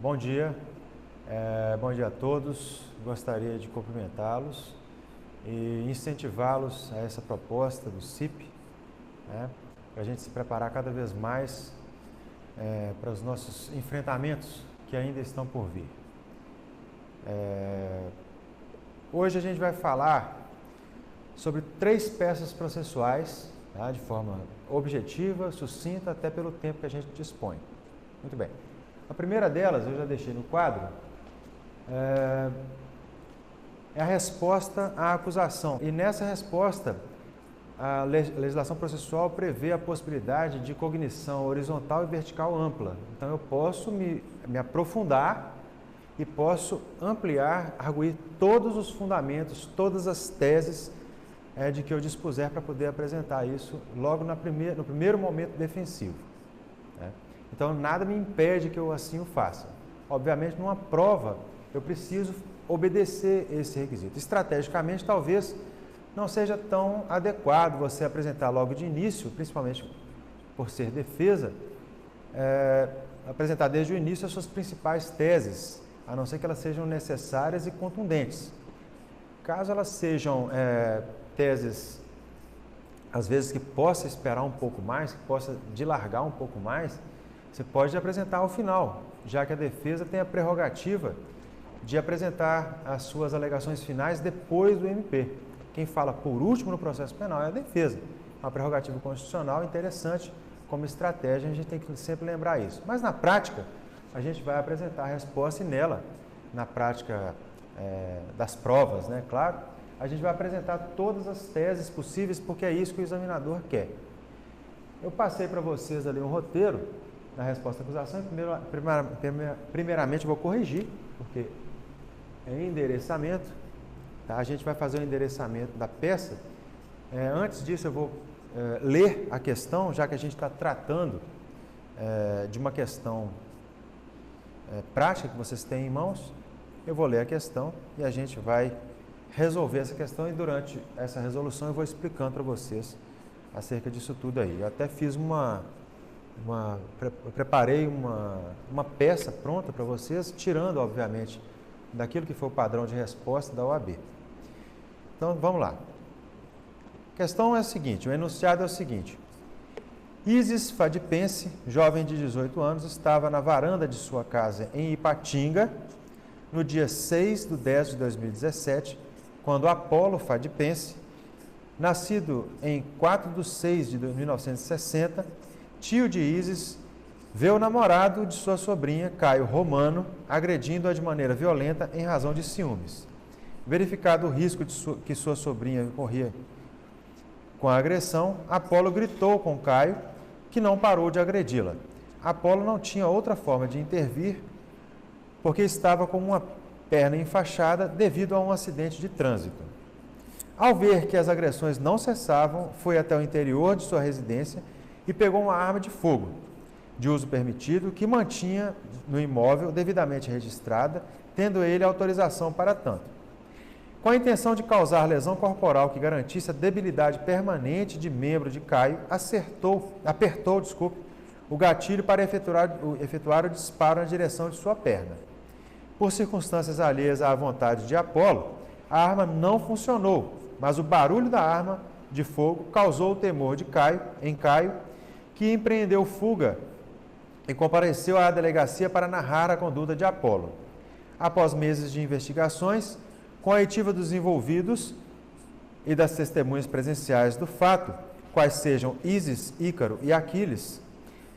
Bom dia a todos. Gostaria de cumprimentá-los e incentivá-los a essa proposta do CIP, para a gente se preparar cada vez mais para os nossos enfrentamentos que ainda estão por vir. Hoje a gente vai falar sobre 3 peças processuais, de forma objetiva, sucinta, até pelo tempo que a gente dispõe. Muito bem. A primeira delas, eu já deixei no quadro, é a resposta à acusação. E nessa resposta, a legislação processual prevê a possibilidade de cognição horizontal e vertical ampla. Então, eu posso me aprofundar e posso ampliar, arguir todos os fundamentos, todas as teses de que eu dispuser para poder apresentar isso logo no primeiro momento defensivo. Então, nada me impede que eu assim o faça. Obviamente, numa prova, eu preciso obedecer esse requisito. Estrategicamente, talvez não seja tão adequado você apresentar logo de início, principalmente por ser defesa, apresentar desde o início as suas principais teses, a não ser que elas sejam necessárias e contundentes. Caso elas sejam teses, às vezes, que possa esperar um pouco mais, que possa dilargar um pouco mais, você pode apresentar ao final, já que a defesa tem a prerrogativa de apresentar as suas alegações finais depois do MP. Quem fala por último no processo penal é a defesa. Uma prerrogativa constitucional interessante como estratégia, a gente tem que sempre lembrar isso. Mas na prática, a gente vai apresentar a resposta e nela, na prática das provas, claro, a gente vai apresentar todas as teses possíveis, porque é isso que o examinador quer. Eu passei para vocês ali um roteiro da resposta à acusação e primeiramente vou corrigir, porque é endereçamento, a gente vai fazer o endereçamento da peça. Antes disso eu vou ler a questão, já que a gente está tratando de uma questão prática que vocês têm em mãos. Eu vou ler a questão e a gente vai resolver essa questão e durante essa resolução eu vou explicando para vocês acerca disso tudo aí. Eu até fiz preparei uma peça pronta para vocês, tirando, obviamente, daquilo que foi o padrão de resposta da OAB. Então, vamos lá. A questão é a seguinte, o enunciado é o seguinte. Isis Fadipense, jovem de 18 anos, estava na varanda de sua casa em Ipatinga, no dia 6/10 de 2017, quando Apolo Fadipense, nascido em 4/6 de 1960, tio de Isis, vê o namorado de sua sobrinha, Caio Romano, agredindo-a de maneira violenta em razão de ciúmes. Verificado o risco que sua sobrinha corria com a agressão, Apolo gritou com Caio, que não parou de agredi-la. Apolo não tinha outra forma de intervir, porque estava com uma perna enfaixada devido a um acidente de trânsito. Ao ver que as agressões não cessavam, foi até o interior de sua residência e pegou uma arma de fogo, de uso permitido, que mantinha no imóvel devidamente registrada, tendo ele autorização para tanto. Com a intenção de causar lesão corporal que garantisse a debilidade permanente de membro de Caio, apertou o gatilho para efetuar o disparo na direção de sua perna. Por circunstâncias alheias à vontade de Apolo, a arma não funcionou, mas o barulho da arma de fogo causou o temor de Caio, que empreendeu fuga e compareceu à delegacia para narrar a conduta de Apolo. Após meses de investigações, com a oitiva dos envolvidos e das testemunhas presenciais do fato, quais sejam Isis, Ícaro e Aquiles,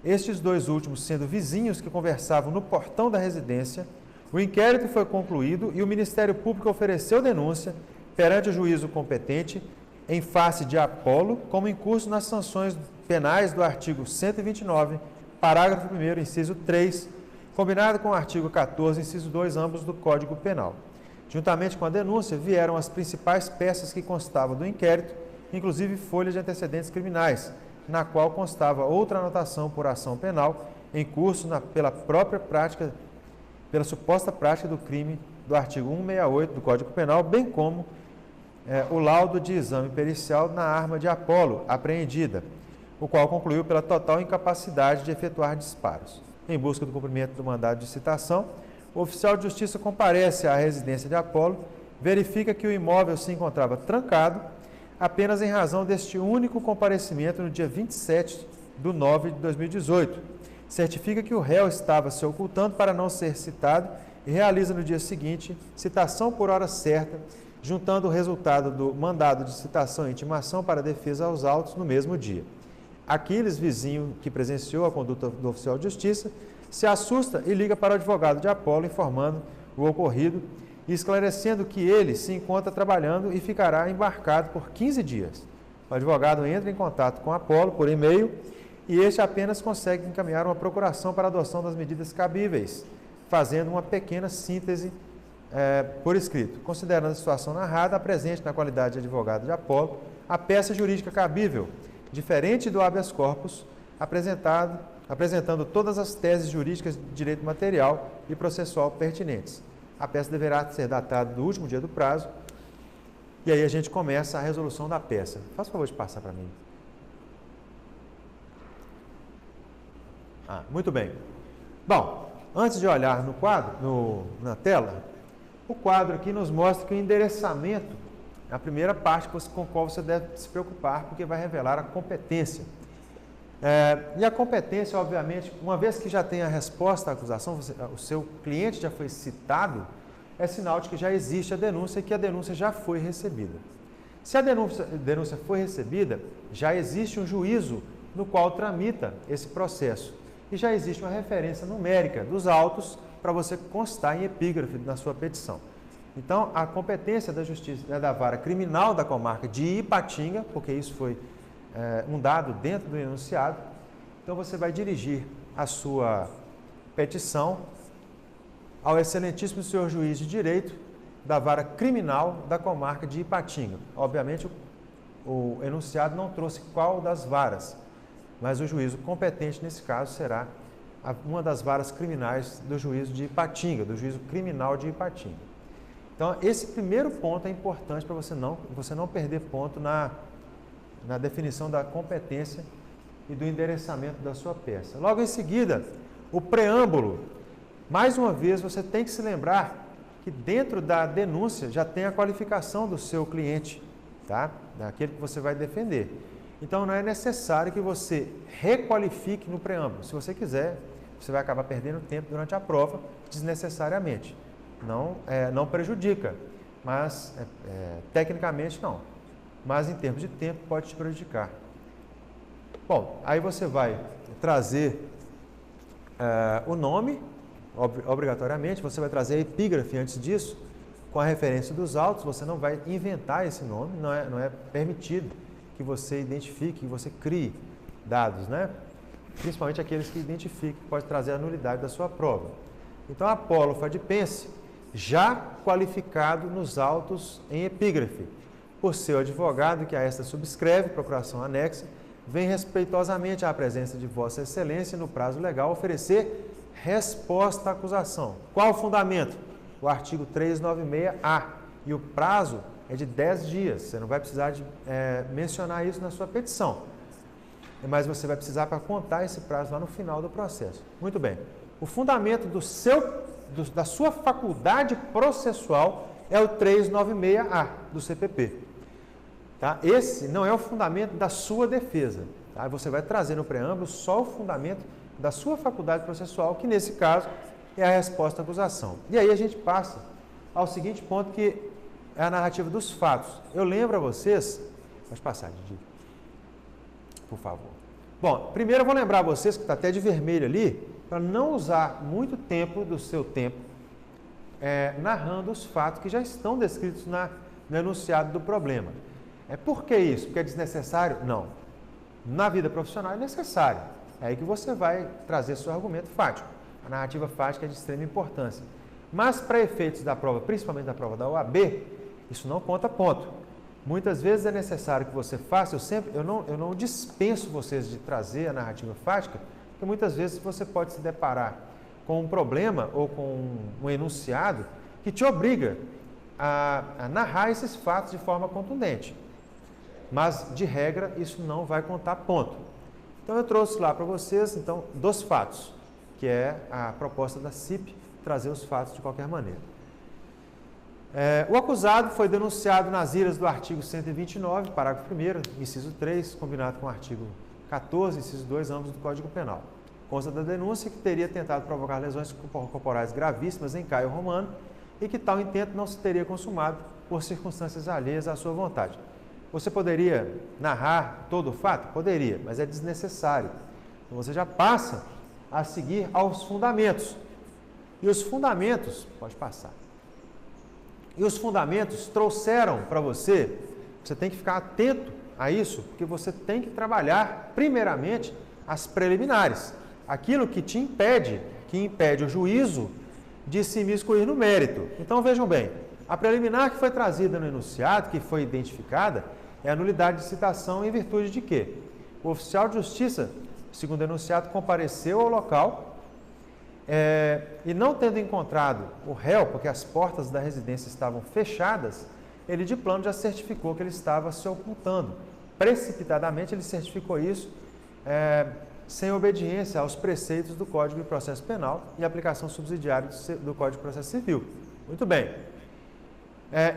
estes dois últimos sendo vizinhos que conversavam no portão da residência, o inquérito foi concluído e o Ministério Público ofereceu denúncia perante o juízo competente em face de Apolo, como incurso nas sanções penais do artigo 129, parágrafo 1º, inciso 3, combinado com o artigo 14, inciso 2, ambos do Código Penal. Juntamente com a denúncia, vieram as principais peças que constavam do inquérito, inclusive folha de antecedentes criminais, na qual constava outra anotação por ação penal em curso pela suposta prática do crime do artigo 168 do Código Penal, bem como o laudo de exame pericial na arma de Apolo apreendida, o qual concluiu pela total incapacidade de efetuar disparos. em busca do cumprimento do mandado de citação. O oficial de justiça comparece à residência de Apolo, verifica que o imóvel se encontrava trancado apenas em razão deste único comparecimento no dia 27/9/2018. Certifica que o réu estava se ocultando para não ser citado e realiza no dia seguinte citação por hora certa, juntando o resultado do mandado de citação e intimação para a defesa aos autos no mesmo dia. Aquiles, vizinho que presenciou a conduta do oficial de justiça, se assusta e liga para o advogado de Apolo informando o ocorrido e esclarecendo que ele se encontra trabalhando e ficará embarcado por 15 dias. O advogado entra em contato com Apolo por e-mail e este apenas consegue encaminhar uma procuração para a adoção das medidas cabíveis, fazendo uma pequena síntese por escrito. Considerando a situação narrada, apresente na qualidade de advogado de Apolo a peça jurídica cabível, diferente do habeas corpus, apresentando todas as teses jurídicas de direito material e processual pertinentes. A peça deverá ser datada do último dia do prazo e aí a gente começa a resolução da peça. Faça o favor de passar para mim. Muito bem. Bom, antes de olhar no quadro, na tela, o quadro aqui nos mostra que o endereçamento é a primeira parte com a qual você deve se preocupar, porque vai revelar a competência. E a competência, obviamente, uma vez que já tem a resposta à acusação, o seu cliente já foi citado, é sinal de que já existe a denúncia e que a denúncia já foi recebida. Se a denúncia foi recebida, já existe um juízo no qual tramita esse processo. E já existe uma referência numérica dos autos para você constar em epígrafe na sua petição. Então, a competência da Justiça é da Vara Criminal da Comarca de Ipatinga, porque isso foi um dado dentro do enunciado. Então, você vai dirigir a sua petição ao excelentíssimo senhor juiz de direito da Vara Criminal da Comarca de Ipatinga. Obviamente, o enunciado não trouxe qual das varas, mas o juízo competente nesse caso será uma das varas criminais do juízo de Ipatinga, do juízo criminal de Ipatinga. Então, esse primeiro ponto é importante para você não perder ponto na definição da competência e do endereçamento da sua peça. Logo em seguida, o preâmbulo. Mais uma vez, você tem que se lembrar que dentro da denúncia já tem a qualificação do seu cliente, tá? Daquele que você vai defender. Então, não é necessário que você requalifique no preâmbulo. Se você quiser, você vai acabar perdendo tempo durante a prova desnecessariamente. Não prejudica, mas tecnicamente não. Mas em termos de tempo pode te prejudicar. Bom, aí você vai trazer o nome, obrigatoriamente, você vai trazer a epígrafe antes disso, com a referência dos autos, você não vai inventar esse nome, não é permitido que você identifique, que você crie dados, né? Principalmente aqueles que identifiquem, que pode trazer a nulidade da sua prova. Então, Apolo Fadipense, já qualificado nos autos em epígrafe, por seu advogado que a esta subscreve, procuração anexa, vem respeitosamente à presença de Vossa Excelência no prazo legal oferecer resposta à acusação. Qual o fundamento? O artigo 396-A. E o prazo é de 10 dias. Você não vai precisar de mencionar isso na sua petição. Mas você vai precisar para contar esse prazo lá no final do processo. Muito bem. O fundamento da sua faculdade processual é o 396-A do CPP. Tá? Esse não é o fundamento da sua defesa. Tá? Você vai trazer no preâmbulo só o fundamento da sua faculdade processual, que nesse caso é a resposta à acusação. E aí a gente passa ao seguinte ponto, que é a narrativa dos fatos. Eu lembro a vocês... Pode passar, Didi, por favor. Bom, primeiro eu vou lembrar a vocês, que está até de vermelho ali, para não usar muito tempo do seu tempo narrando os fatos que já estão descritos no enunciado do problema. Por que isso? Porque é desnecessário? Não. Na vida profissional é necessário. É aí que você vai trazer seu argumento fático. A narrativa fática é de extrema importância. Mas para efeitos da prova, principalmente da prova da OAB, isso não conta ponto. Muitas vezes é necessário que você faça, eu não dispenso vocês de trazer a narrativa fática, porque muitas vezes você pode se deparar com um problema ou com um enunciado que te obriga a narrar esses fatos de forma contundente. Mas, de regra, isso não vai contar ponto. Então, eu trouxe lá para vocês, então, dos fatos que é a proposta da CIP, trazer os fatos de qualquer maneira. O acusado foi denunciado nas ilhas do artigo 129, parágrafo 1º, inciso 3, combinado com o artigo 14, inciso 2, ambos do Código Penal. Consta da denúncia que teria tentado provocar lesões corporais gravíssimas em Caio Romano e que tal intento não se teria consumado por circunstâncias alheias à sua vontade. Você poderia narrar todo o fato? Poderia, mas é desnecessário. Então você já passa a seguir aos fundamentos. E os fundamentos, pode passar. E os fundamentos trouxeram para você tem que ficar atento a isso, porque você tem que trabalhar, primeiramente, as preliminares. Aquilo que te impede, o juízo de se imiscuir no mérito. Então, vejam bem, a preliminar que foi trazida no enunciado, que foi identificada, é a nulidade de citação em virtude de quê? O oficial de justiça, segundo o enunciado, compareceu ao local e não tendo encontrado o réu, porque as portas da residência estavam fechadas, ele de plano já certificou que ele estava se ocultando. Precipitadamente ele certificou isso sem obediência aos preceitos do Código de Processo Penal e aplicação subsidiária do Código de Processo Civil. Muito bem.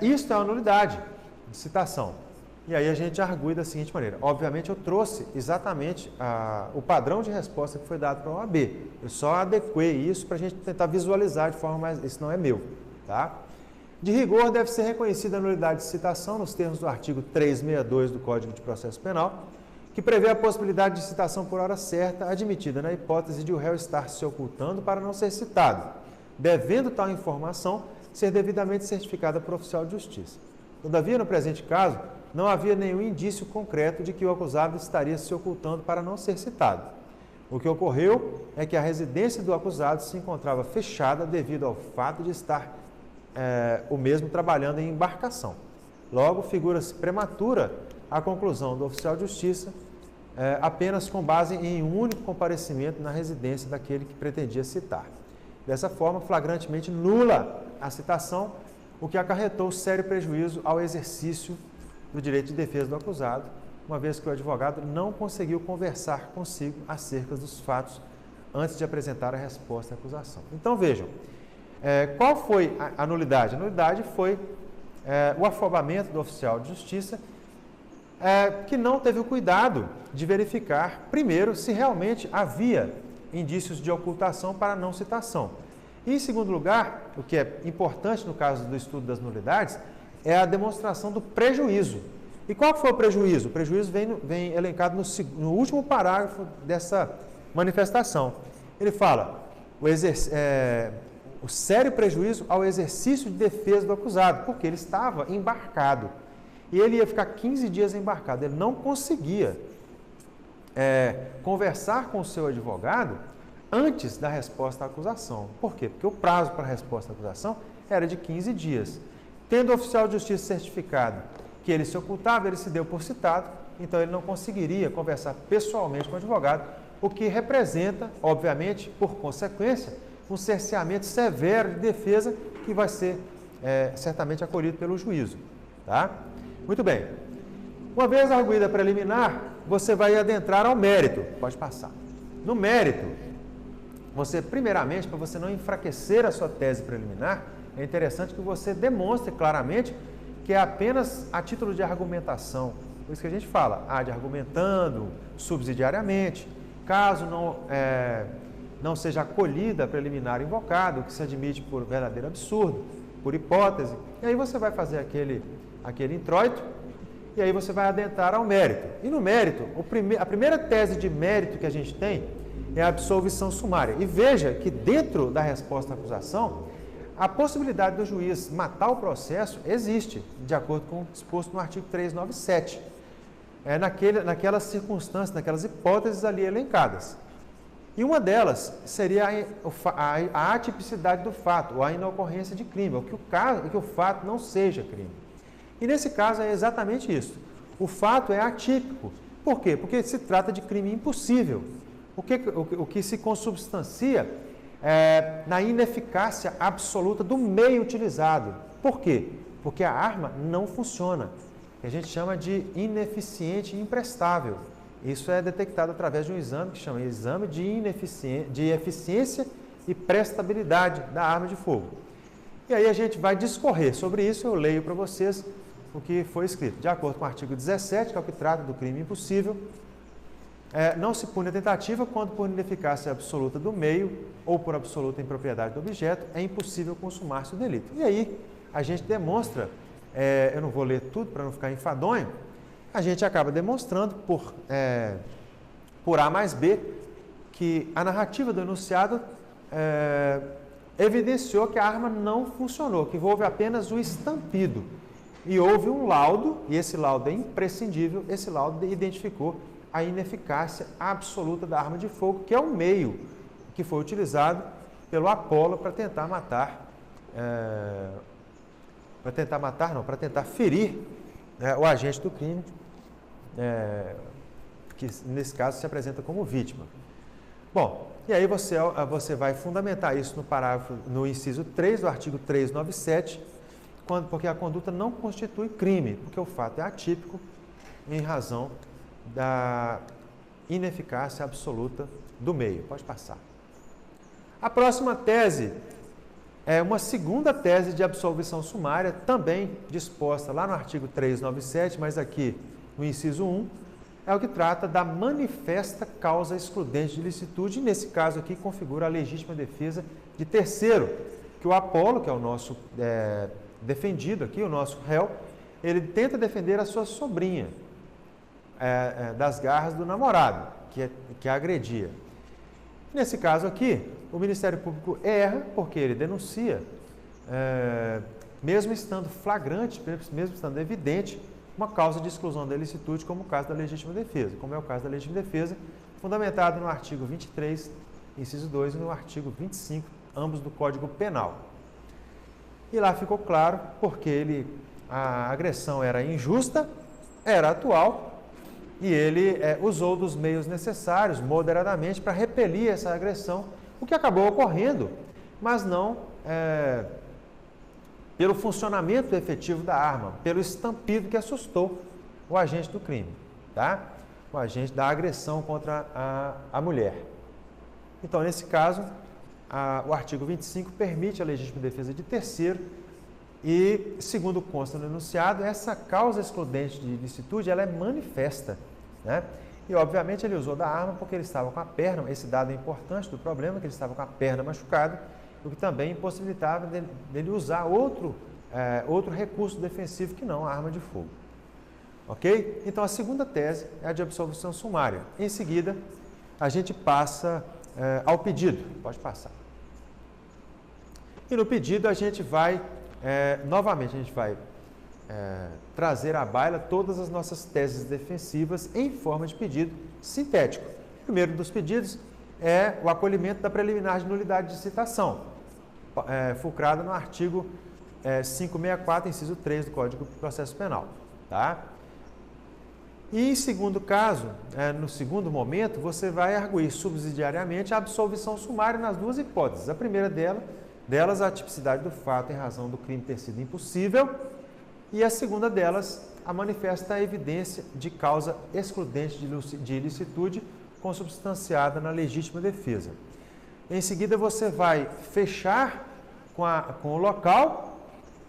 Isto é uma nulidade de citação. E aí a gente argui da seguinte maneira. Obviamente eu trouxe exatamente o padrão de resposta que foi dado para a OAB. Eu só adequei isso para a gente tentar visualizar de forma mais... Isso não é meu, tá? De rigor, deve ser reconhecida a nulidade de citação nos termos do artigo 362 do Código de Processo Penal, que prevê a possibilidade de citação por hora certa, admitida na hipótese de o réu estar se ocultando para não ser citado, devendo tal informação ser devidamente certificada por oficial de justiça. Todavia, no presente caso, não havia nenhum indício concreto de que o acusado estaria se ocultando para não ser citado. O que ocorreu é que a residência do acusado se encontrava fechada devido ao fato de estar o mesmo trabalhando em embarcação. Logo, figura-se prematura a conclusão do oficial de justiça apenas com base em um único comparecimento na residência daquele que pretendia citar. Dessa forma, flagrantemente nula a citação, o que acarretou sério prejuízo ao exercício do direito de defesa do acusado, uma vez que o advogado não conseguiu conversar consigo acerca dos fatos antes de apresentar a resposta à acusação. Então, vejam, qual foi a nulidade? A nulidade foi o afobamento do oficial de justiça, que não teve o cuidado de verificar, primeiro, se realmente havia indícios de ocultação para não citação. E, em segundo lugar, o que é importante no caso do estudo das nulidades, é a demonstração do prejuízo. E qual foi o prejuízo? O prejuízo vem elencado no último parágrafo dessa manifestação. Ele fala o sério prejuízo ao exercício de defesa do acusado, porque ele estava embarcado. E ele ia ficar 15 dias embarcado. Ele não conseguia conversar com o seu advogado antes da resposta à acusação. Por quê? Porque o prazo para a resposta à acusação era de 15 dias. Tendo o oficial de justiça certificado que ele se ocultava, ele se deu por citado, então ele não conseguiria conversar pessoalmente com o advogado, o que representa, obviamente, por consequência, um cerceamento severo de defesa que vai ser certamente acolhido pelo juízo. Tá? Muito bem. Uma vez arguída a preliminar, você vai adentrar ao mérito. Pode passar. No mérito, você, primeiramente, para você não enfraquecer a sua tese preliminar, é interessante que você demonstre claramente que é apenas a título de argumentação. Por isso que a gente fala, de argumentando subsidiariamente, caso não seja acolhida a preliminar invocada, o que se admite por verdadeiro absurdo, por hipótese, e aí você vai fazer aquele introito, e aí você vai adentrar ao mérito. E no mérito, a primeira tese de mérito que a gente tem é a absolvição sumária. E veja que dentro da resposta à acusação, a possibilidade do juiz matar o processo existe, de acordo com o disposto no artigo 397. Naquelas circunstâncias, naquelas hipóteses ali elencadas. E uma delas seria a atipicidade do fato, ou a inocorrência de crime, ou que o fato não seja crime. E nesse caso é exatamente isso. O fato é atípico. Por quê? Porque se trata de crime impossível. O que se consubstancia na ineficácia absoluta do meio utilizado. Por quê? Porque a arma não funciona. Que a gente chama de ineficiente e imprestável. Isso é detectado através de um exame que chama exame de eficiência e prestabilidade da arma de fogo. E aí a gente vai discorrer sobre isso, eu leio para vocês o que foi escrito. De acordo com o artigo 17, que é o que trata do crime impossível, não se pune a tentativa quando por ineficácia absoluta do meio ou por absoluta impropriedade do objeto é impossível consumar-se o delito. E aí a gente demonstra, eu não vou ler tudo para não ficar enfadonho, a gente acaba demonstrando por A mais B que a narrativa do enunciado evidenciou que a arma não funcionou, que houve apenas o estampido. E houve um laudo, e esse laudo é imprescindível, esse laudo identificou a ineficácia absoluta da arma de fogo, que é o meio que foi utilizado pelo Apolo para tentar matar, para tentar ferir o agente do crime, que nesse caso se apresenta como vítima. Bom, e aí você vai fundamentar isso no inciso 3 do artigo 397, porque a conduta não constitui crime, porque o fato é atípico em razão da ineficácia absoluta do meio. Pode passar. A próxima tese é uma segunda tese de absolvição sumária, também disposta lá no artigo 397, mas aqui no inciso 1, é o que trata da manifesta causa excludente de ilicitude, e nesse caso aqui configura a legítima defesa de terceiro, que o Apolo, que é o nosso defendido aqui, o nosso réu, ele tenta defender a sua sobrinha das garras do namorado, que a agredia. Nesse caso aqui, o Ministério Público erra porque ele denuncia, mesmo estando flagrante, mesmo estando evidente, uma causa de exclusão da ilicitude, como o caso da legítima defesa, como é o caso da legítima defesa, fundamentado no artigo 23, inciso 2, e no artigo 25, ambos do Código Penal. E lá ficou claro porque a agressão era injusta, era atual, e ele usou dos meios necessários, moderadamente, para repelir essa agressão, o que acabou ocorrendo, mas não pelo funcionamento efetivo da arma, pelo estampido que assustou o agente do crime, tá? O agente da agressão contra a mulher. Então, nesse caso, o artigo 25 permite a legítima defesa de terceiro e, segundo consta no enunciado, essa causa excludente de ilicitude, ela é manifesta, né? E, obviamente, ele usou da arma porque ele estava com a perna, esse dado é importante do problema, que ele estava com a perna machucada, o que também impossibilitava dele usar outro recurso defensivo que não a arma de fogo. Ok? Então, a segunda tese é a de absolvição sumária. Em seguida, a gente passa ao pedido. Pode passar. E no pedido, a gente vai, novamente, a gente vai trazer à baila todas as nossas teses defensivas em forma de pedido sintético. O primeiro dos pedidos é o acolhimento da preliminar de nulidade de citação, fulcrada no artigo 564, inciso 3 do Código de Processo Penal. Tá? E em segundo caso, no segundo momento, você vai arguir subsidiariamente a absolvição sumária nas duas hipóteses. A primeira delas, a tipicidade do fato em razão do crime ter sido impossível, e a segunda delas, a manifesta evidência de causa excludente de ilicitude consubstanciada na legítima defesa. Em seguida, você vai fechar com o local,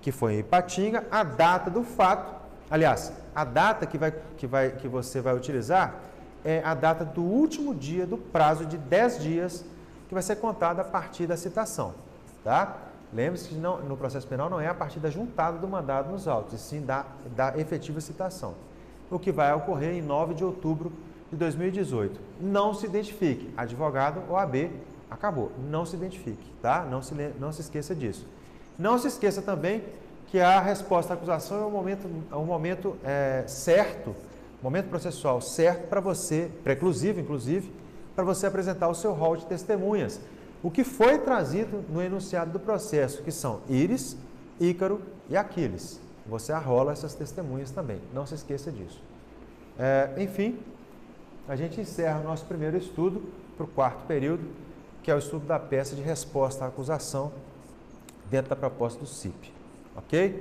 que foi em Ipatinga, a data do fato. Aliás, a data que você vai utilizar é a data do último dia do prazo de 10 dias, que vai ser contada a partir da citação. Tá? Lembre-se que no processo penal não é a partir da juntada do mandado nos autos, e sim da efetiva citação. O que vai ocorrer em 9 de outubro de 2018. Não se identifique, advogado ou AB, acabou. Não se identifique, tá? Não se esqueça disso. Não se esqueça também que a resposta à acusação é um momento certo, momento processual certo para você, preclusivo, inclusive, para você apresentar o seu rol de testemunhas. O que foi trazido no enunciado do processo, que são Íris, Ícaro e Aquiles. Você arrola essas testemunhas também. Não se esqueça disso. Enfim, a gente encerra o nosso primeiro estudo para o quarto período, que é o estudo da peça de resposta à acusação dentro da proposta do CIP. Ok?